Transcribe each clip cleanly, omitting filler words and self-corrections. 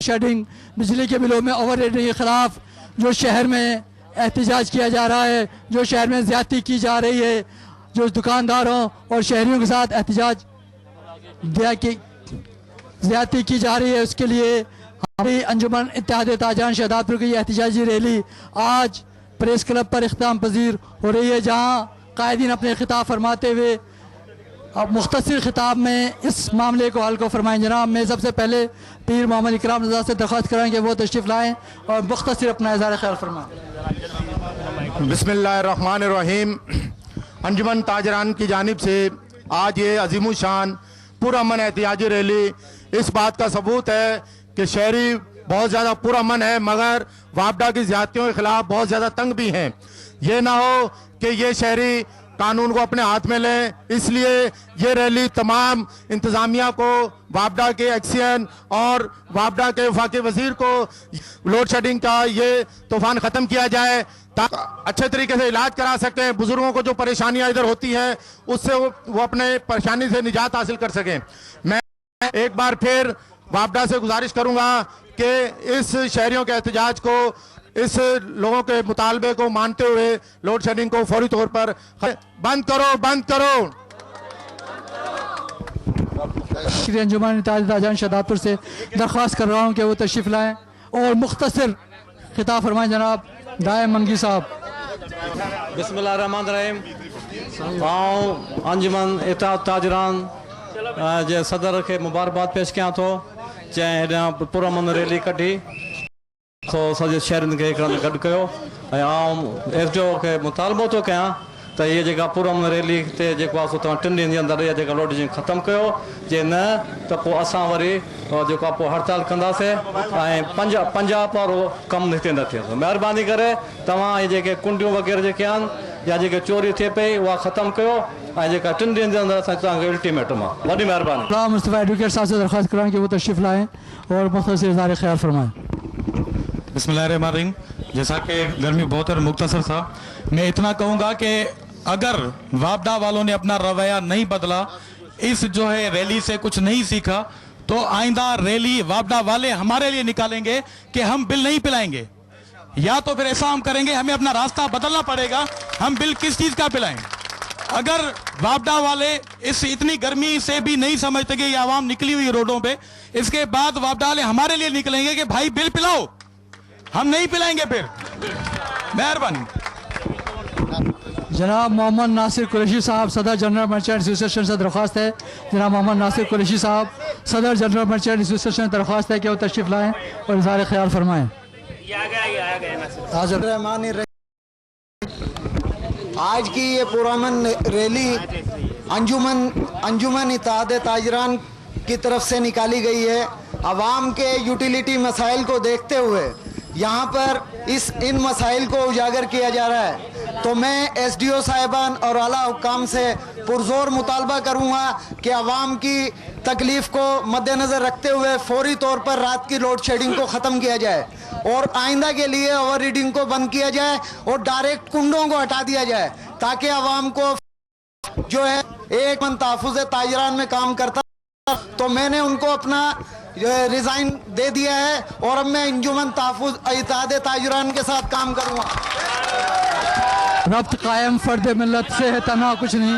Shading, बिजली के बिलों में ओवर रेटिंग के ख़िलाफ़ जो शहर में एहतजाज किया जा रहा है, जो शहर में ज़्यादती की जा रही है, जो दुकानदारों और शहरियों के साथ एहतजाज ज़्यादती की जा रही है, उसके लिए हमारी अंजुमन इत्तेहाद ताजरान शहदादपुर की एहतजाजी रैली आज प्रेस क्लब पर इख्तिताम पजीर हो रही है, जहाँ कायदीन अपने खिताब फरमाते हुए अब मुख्तसर खिताब में इस मामले को हल को फरमाएं। जनाब, मैं सबसे पहले पीर मोहम्मद इकराम रज़ा से दरख्वास्त करेंगे वो तशरीफ़ लाएँ और मुख्तसर अपना इज़हार ख्याल फरमाएं। बिस्मिल्लाहिर्रहमानिर्रहीम। अंजुमन ताजरान की जानिब से आज ये अजीम शान पुरअमन एहतिजाजी रैली इस बात का सबूत है कि शहरी बहुत ज़्यादा पुरअमन है, मगर वापडा की ज़्यादतियों के खिलाफ बहुत ज़्यादा तंग भी हैं। ये ना हो कि ये शहरी कानून को अपने हाथ में लें, इसलिए ये रैली तमाम इंतज़ामिया को, वापडा के एक्सियन और वापडा के वफाकी वजीर को लोड शेडिंग का ये तूफान ख़त्म किया जाए ताकि अच्छे तरीके से इलाज करा सकते हैं। बुजुर्गों को जो परेशानियां इधर होती हैं उससे वो अपने परेशानी से निजात हासिल कर सकें। मैं एक बार फिर वापडा से गुजारिश करूंगा कि इस शहरियों के एहतजाज को, इस लोगों के मुतालबे को मानते हुए लोड शेडिंग को फौरी तौर पर बंद करो, बंद करो। अंजुमन इत्तेहाद ताजरान शहदादपुर से दरख्वास्त कर रहा हूँ कि वो तशरीफ़ लाएँ और मुख्तसर खिताब फरमाएं। जनाब दाए मंगी साहब। बिस्मिल्लाहिर्रहमानिर्रहीम। अंजुमन इत्तेहाद ताजरान जे सदर के मुबारकबाद पेश कयां थो, जंहिं पुरअमन रैली कढी तो सॼे शहरनि खे गॾु कयो ऐं आउं एसडीओ खे मुतालबो थो कयां त इहा जेका पुरअमन रैली ते जेको आहे सो तव्हां 3 ॾींहंनि जे अंदरि इहा जेका लोड शेडिंग ख़तमु कयो, जे न त पोइ असां वरी जेको आहे पोइ हड़ताल कंदासीं ऐं पंजाब वारो कमु हिते न थिए। महिरबानी करे तव्हां इहे जेके कुंडियूं वग़ैरह जेके आहिनि या जेके चोरी थिए पई उहा ख़तमु कयो ऐं जेका 3 ॾींहंनि जे अंदरि असां तव्हांखे अल्टीमेटम आहे। वॾी महिरबानी। मुस्तफ़ा एडवोकेट साहब से दरख्वास्त कराएं कि वो तशरीफ़ लाएँ और मुख्तसर इज़हार ख्याल फरमाएं। बिस्मिल्लाहिर्रहमानिर्रहीम। जैसा कि गर्मी बहुत और मुख्तसर था, मैं इतना कहूँगा कि अगर वापडा वालों ने अपना रवैया नहीं बदला, इस जो है रैली से कुछ नहीं सीखा, तो आइंदा रैली वापडा वाले हमारे लिए निकालेंगे कि हम बिल नहीं पिलाएंगे, या तो फिर ऐसा हम करेंगे हमें अपना रास्ता बदलना पड़ेगा, हम बिल किस चीज़ का पिलाएं। अगर वापडा वाले इस इतनी गर्मी से भी नहीं समझते कि ये आवाम निकली हुई रोडों पे, इसके बाद वापडा वाले हमारे लिए निकलेंगे कि भाई बिल पिलाओ, हम नहीं पिलाएंगे फिर। मेहरबानी। जनाब मोहम्मद नासिर कुरैशी साहब सदर जनरल मर्चेंट एसोसिएशन से दरख्वास्त है। जनाब मोहम्मद नासिर कुरैशी साहब सदर जनरल मर्चेंट एसोसिएशन से दरख्वास्त है कि वो तशरीफ़ लाएँ और इज़हार ख्याल फरमाएँ। आज की ये पुरअमन रैली अंजुमन इत्तेहाद ताजरान की तरफ से निकाली गई है। अवाम के यूटिलिटी मसाइल को देखते हुए यहाँ पर इन मसाइल को उजागर किया जा रहा है, तो मैं एसडीओ साहिबान और आला हुक्काम से पुरजोर मुतालबा करूँगा कि अवाम की तकलीफ़ को मद्देनज़र रखते हुए फौरी तौर पर रात की लोड शेडिंग को ख़त्म किया जाए और आइंदा के लिए ओवर रीडिंग को बंद किया जाए और डायरेक्ट कुंडों को हटा दिया जाए, ताकि अवाम को जो है एक मन तहफ़्फ़ुज़ ताजरान में काम करता, तो मैंने उनको अपना रिज़ाइन दे दिया है और अब मैं अंजुमन तहफ़्फ़ुज़ इत्तेहाद ताजरान के साथ काम करूँगा। रब्त कायम फ़र्द मिल्लत से है, तना कुछ नहीं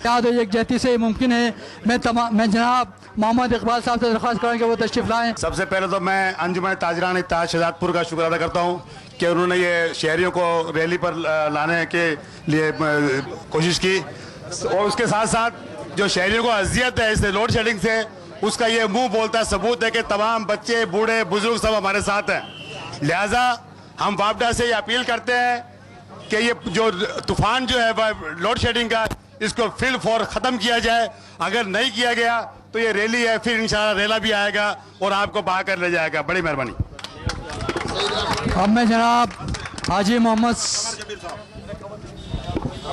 याद हो यकजहती से मुमकिन है। मैं जनाब मोहम्मद इकबाल साहब से दरख्वास्त करूँ कि वो तशरीफ़ लाएँ। सबसे पहले तो मैं अंजुमन ताजरान इत्तेहाद शहदादपुर का शुक्र अदा करता हूँ कि उन्होंने ये शहरियों को रैली पर लाने के लिए कोशिश की, और उसके साथ साथ जो शहरियों को अजियत है इस लोड शेडिंग से, उसका ये मुंह बोलता सबूत है कि तमाम बच्चे, बूढ़े, बुजुर्ग सब हमारे साथ हैं। लिहाजा हम वापडा से ये अपील करते हैं कि ये जो तूफान जो है लोड शेडिंग का, इसको फिल फौर ख़त्म किया जाए। अगर नहीं किया गया तो ये रैली है, फिर इंशाल्लाह रैला भी आएगा और आपको बहा कर ले जाएगा। बड़ी मेहरबानी। अब मैं जनाब हाजी मोहम्मद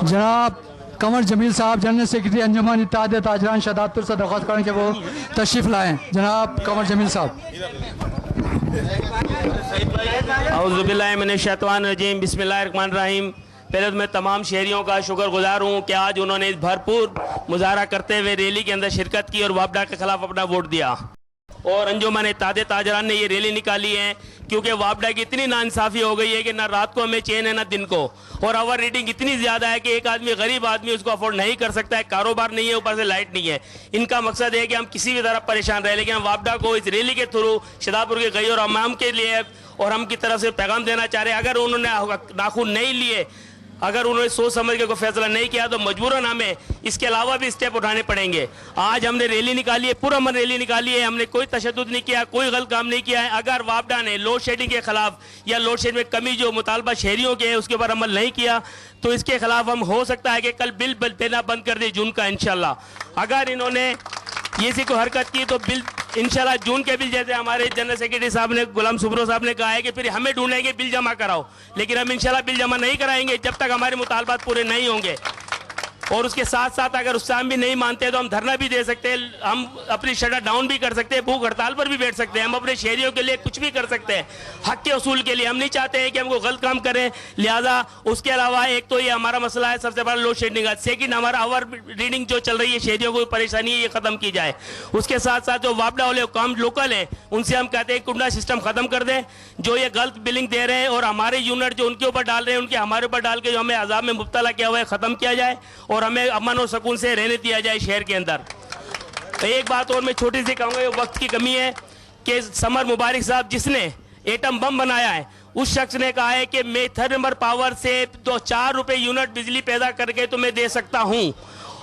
जनाब कमर जमील साहब जनरल सेक्रेटरी अंजुमन इत्तेहाद ताजरान शहदादपुर से दरख्वास्त करें कि वो तशरीफ़ लाएँ। जनाब कमर जमील साहब। औज़ुबिल्लाहि मिनश्शैतानिर्रजीम, बिस्मिल्लाहिर्रहमानिर्रहीम। पहले तो मैं तमाम शहरियों का शुक्रगुजार हूँ कि आज उन्होंने भरपूर मुजाहरा करते हुए रैली के अंदर शिरकत की और वापडा के खिलाफ अपना वोट दिया। और अंजुमन इत्तेहाद ताजरान ने ये रैली निकाली है, क्योंकि वापडा की इतनी नाइंसाफ़ी हो गई है कि ना रात को हमें चैन है ना दिन को, और ओवर रीडिंग इतनी ज़्यादा है कि एक आदमी गरीब आदमी उसको अफोर्ड नहीं कर सकता है, कारोबार नहीं है, ऊपर से लाइट नहीं है। इनका मकसद है कि हम किसी भी तरह परेशान रहे, लेकिन हम वापडा को इस रैली के थ्रू शहदादपुर के गई और अमाम के लिए और हम की तरफ से पैगाम देना चाह रहे हैं, अगर उन्होंने नाखून नहीं लिए, अगर उन्होंने सोच समझ के कोई फैसला नहीं किया तो मजबूरन हमें इसके अलावा भी स्टेप उठाने पड़ेंगे। आज हमने रैली निकाली है, पूरा मन रैली निकाली है, हमने कोई तशद्दुद नहीं किया, कोई गलत काम नहीं किया है। अगर वापडा ने लोड शेडिंग के खिलाफ या लोड शेड में कमी जो मुतालबा शहरियों के है उसके ऊपर अमल नहीं किया तो इसके खिलाफ हम हो सकता है कि कल बिल देना बंद कर दे जून का इंशाल्लाह। अगर इन्होंने ये सी कोई हरकत की तो बिल इंशाल्लाह जून के बिल, जैसे हमारे जनरल सेक्रेटरी साहब ने गुलाम सुब्रो साहब ने कहा है कि फिर हमें ढूंढेंगे बिल जमा कराओ, लेकिन हम इंशाल्लाह बिल जमा नहीं कराएंगे जब तक हमारे मुतालबात पूरे नहीं होंगे। और उसके साथ साथ अगर उससे हम भी नहीं मानते तो हम धरना भी दे सकते हैं, हम अपनी शटर डाउन भी कर सकते हैं, भूख हड़ताल पर भी बैठ सकते हैं, हम अपने शहरियों के लिए कुछ भी कर सकते हैं, हक के उसूल के लिए। हम नहीं चाहते हैं कि हमको गलत काम करें, लिहाजा उसके अलावा एक तो ये हमारा मसला है सबसे बड़ा लोड शेडिंग का, सेकंड हमारा ओवर रीडिंग जो चल रही है शहरियों को परेशानी है ये खत्म की जाए। उसके साथ साथ जो वापडा वाले काम लोकल है उनसे हम कहते हैं कुंडा सिस्टम खत्म कर दें, जो ये गलत बिलिंग दे रहे हैं और हमारे यूनिट जो उनके ऊपर डाल रहे हैं उनके हमारे ऊपर डाल के जो हमें अजाब में मुब्तला किया हुआ है खत्म किया जाए और हमें अमन और सुकून से रहने दिया जाए शहर के अंदर। तो एक बात और मैं छोटी सी कहूँगा, ये वक्त की कमी है कि समर मुबारक साहब जिसने एटम बम बनाया है उस शख्स ने कहा है कि मैं थर्मल पावर से तो 4 रुपए यूनिट बिजली पैदा करके तो मैं दे सकता हूँ,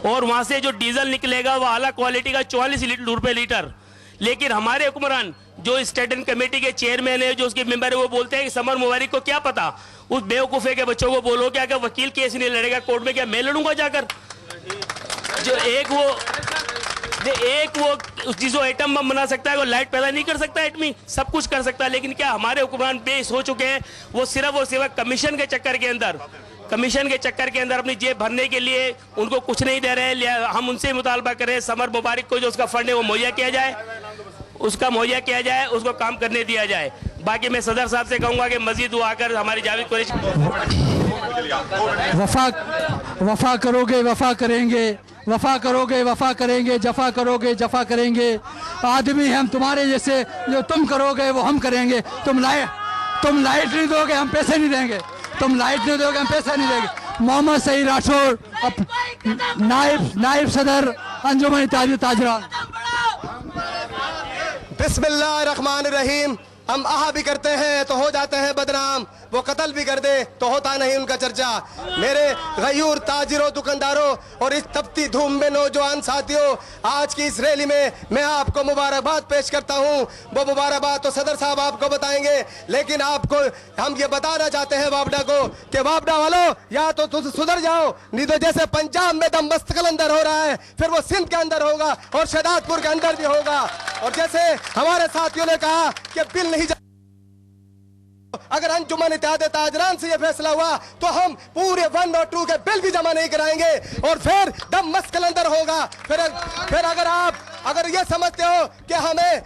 और वहाँ से जो डीजल निकलेगा वह आला क्वालिटी का 44 रुपए लीटर। लेकिन हमारे हुक्मरान जो स्टैंडिंग कमेटी के चेयरमैन है, जो उसके मेंबर है, वो बोलते हैं कि समर मुबारक को क्या पता, उस बेवकूफ़े के बच्चों को बोलो क्या कि वकील केस नहीं लड़ेगा कोर्ट में, क्या मैं लड़ूंगा जाकर? जो एक वो जिसको एटम बम बना सकता है वो लाइट पैदा नहीं कर सकता, एटमी सब कुछ कर सकता है, लेकिन क्या हमारे हुक्मरान बेस हो चुके हैं, वो सिर्फ और सिर्फ कमीशन के चक्कर के अंदर अपनी जेब भरने के लिए उनको कुछ नहीं दे रहे हैं। हम उनसे मुतालबा करें समर मुबारक को जो उसका फंड है वो मुहैया किया जाए, उसको काम करने दिया जाए। बाकी मैं सदर साहब से कहूंगा कि मजीद वो आकर हमारी जावेद कुरैशी वफा करोगे वफा करेंगे, वफा करोगे वफा करेंगे, जफा करोगे जफा करेंगे। आदमी हम तुम्हारे जैसे, जो तुम करोगे वो हम करेंगे। तुम लाइट नहीं दोगे हम पैसे नहीं देंगे, तुम लाइट नहीं दोगे हम पैसा नहीं देंगे। मोहम्मद सईद राठौर, नायब सदर अंजुमन इत्तेहाद ताजरान। बिस्मिल्लाहिर्रहमानिर्रहीम। हम आहा भी करते हैं तो हो जाते हैं बदनाम, वो कत्ल भी कर दे तो होता नहीं उनका चर्चा। मेरे गयूर ताजिरों दुकानदारों और इस तपती धूम में नौजवान साथियों, आज की इस रैली में मैं आपको मुबारकबाद पेश करता हूँ। वो मुबारकबाद तो सदर साहब आपको बताएंगे, लेकिन आपको हम ये बताना चाहते हैं वापडा को कि वापडा वालों या तो सुधर जाओ, नहीं तो जैसे पंजाब में दम बस्तकल अंदर हो रहा है फिर वो सिंध के अंदर होगा और शहदादपुर के अंदर भी होगा। और जैसे हमारे साथियों ने कहा कि बिल नहीं अगर अंजुमन इत्तेहाद ताजरान से ये फैसला हुआ तो हम पूरे 1 और 2 के बिल भी जमा नहीं कराएंगे और फिर दम मस्कल अंदर होगा। फिर अगर ये समझते हो कि हमें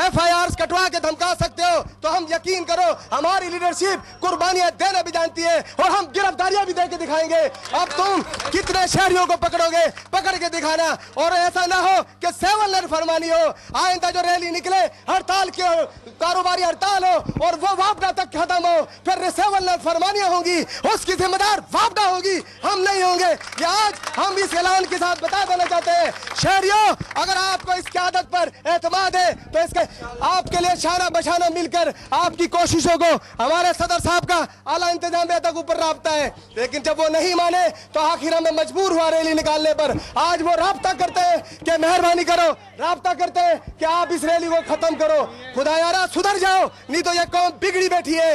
FIRs कटवा के धमका सकते हो तो हम यकीन करो हमारी लीडरशिप कुर्बानियां देना भी जानती है और हम गिरफ्तारियां भी देके दिखाएंगे। अब तुम कितने शहरियों को पकड़ोगे, पकड़ के दिखाना, और ऐसा ना हो कि 7 नर फरमानी हो। आइंदा जो रैली निकले हड़ताल की हो, कारोबारी हड़ताल हो और वो वापडा तक खत्म हो, फिर 7 नर फरमानियां होंगी, उसकी जिम्मेदार वापडा होगी, हम नहीं होंगे। ये आज हम इस ऐलान के साथ बता देना चाहते हैं शहरियों, अगर आपको इसकी आदत पर एतमाद है तो इसके आपके लिए शाना बशाना मिलकर आपकी कोशिशों को हमारे सदर साहब का आला इंतजामिया तक ऊपर राब्ता है, लेकिन जब वो नहीं माने तो आखिर हमें मजबूर हुआ रैली निकालने पर। आज वो राब्ता करते हैं कि मेहरबानी करो, राब्ता करते हैं कि आप इस रैली को खत्म करो, खुदा यारा सुधर जाओ, नहीं तो ये कौम बिगड़ी बैठी है।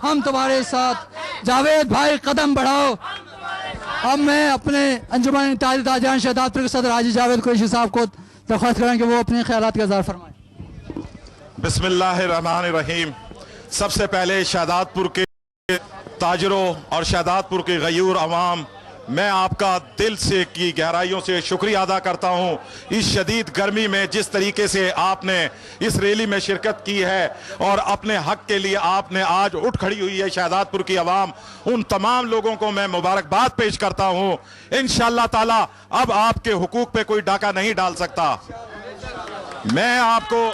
हम तुम्हारे साथ, जावेद भाई कदम बढ़ाओ। अब मैं अपने अंजुमन इत्तेहाद ताजरान शहदादपुर के सदर हाजी जावेद कुरैशी साहब को दरख्वास्त करें कि वो अपने ख्यालात का इज़हार फरमाएं। बिस्मिल्लाहिर्रहमानिर्रहीम। सबसे पहले शहदादपुर के ताजरों और शहदादपुर के गयूर अवाम, मैं आपका दिल से की गहराइयों से शुक्रिया अदा करता हूं। इस शदीद गर्मी में जिस तरीके से आपने इस रैली में शिरकत की है और अपने हक के लिए आपने आज उठ खड़ी हुई है शहदादपुर की आवाम, उन तमाम लोगों को मैं मुबारकबाद पेश करता हूं। इंशाअल्लाह ताला अब आपके हुकूक पे कोई डाका नहीं डाल सकता। मैं आपको,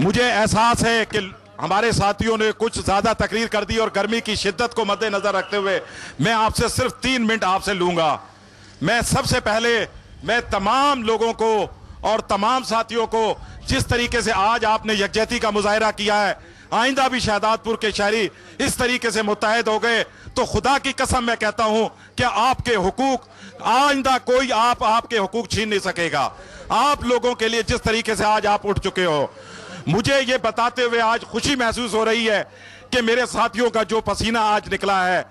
मुझे एहसास है कि हमारे साथियों ने कुछ ज्यादा तकरीर कर दी और गर्मी की शिद्दत को मद्देनजर रखते हुए मैं आपसे सिर्फ 3 मिनट आपसे लूंगा। मैं सबसे पहले मैं तमाम लोगों को और तमाम साथियों को, जिस तरीके से आज आपने यकजहती का मुजाहरा किया है, आइंदा भी शहदादपुर के शहरी इस तरीके से मुत्तहद हो गए तो खुदा की कसम मैं कहता हूं कि आपके हुकूक आइंदा कोई आपके हुकूक छीन नहीं सकेगा। आप लोगों के लिए जिस तरीके से आज आप उठ चुके हो, मुझे ये बताते हुए आज खुशी महसूस हो रही है कि मेरे साथियों का जो पसीना आज निकला है